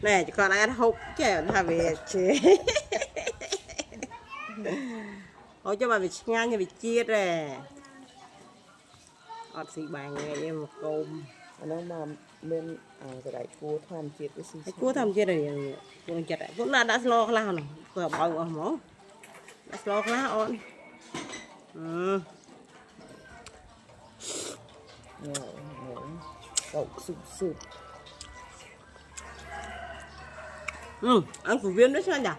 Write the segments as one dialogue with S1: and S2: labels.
S1: Nè chỉ còn ăn hộp chè thà về chế ôi cho bà bị ngang như bị chia rồi ọt xì bà nghe em một cơm
S2: nó mà bên cái đại cua tham chết cái gì
S1: cái cua tham chia rồi con chặt cũng là đã lo cái nào vừa bao ở mỏ đã lo cái nào ôn
S2: cậu sụp sụp
S1: ăn củ viên đấy sao nhỉ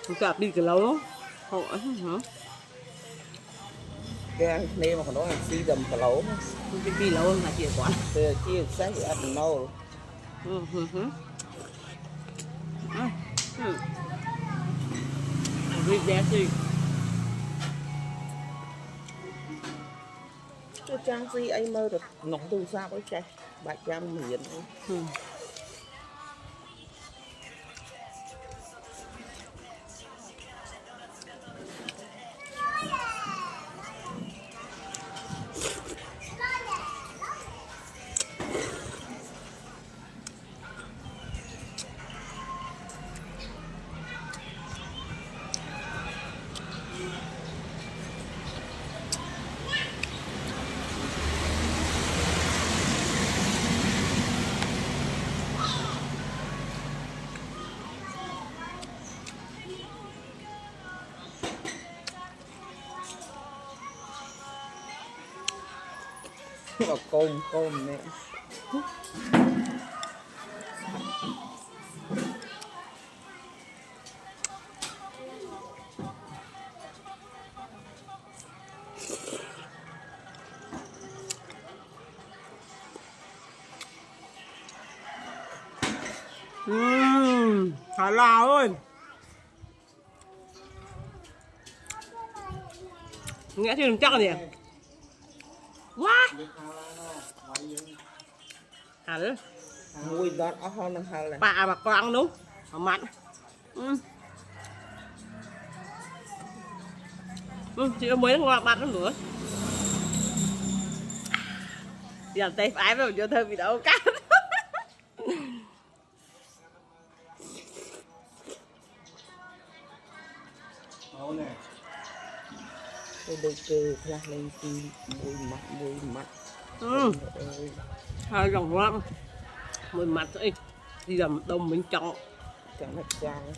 S1: chúng ta đi cái lâu không ấy hả
S2: cái này mà còn nói là xì đầm cả lấu
S1: cái đi lâu là chia quán
S2: từ chia sáng thì ăn nâu
S1: vịt bé gì
S2: cái trang gì anh mơ được nóng từ xa với trái bạch trăm miền vào cơm nè
S1: Thái Lào ơi nghe thì đừng chắc gì quá hả
S2: mùi đó ở hơn năng hơn này
S1: bà con ăn đúng không mặn chị mới ngon bạn nó nữa giờ tay phải vào vô thơm bị đâu cắt
S2: cái đôi kê ra lên thì mùi mặt
S1: hai dòng lắm mùi mặt ấy đi làm đông mình chọn
S2: chẳng là trang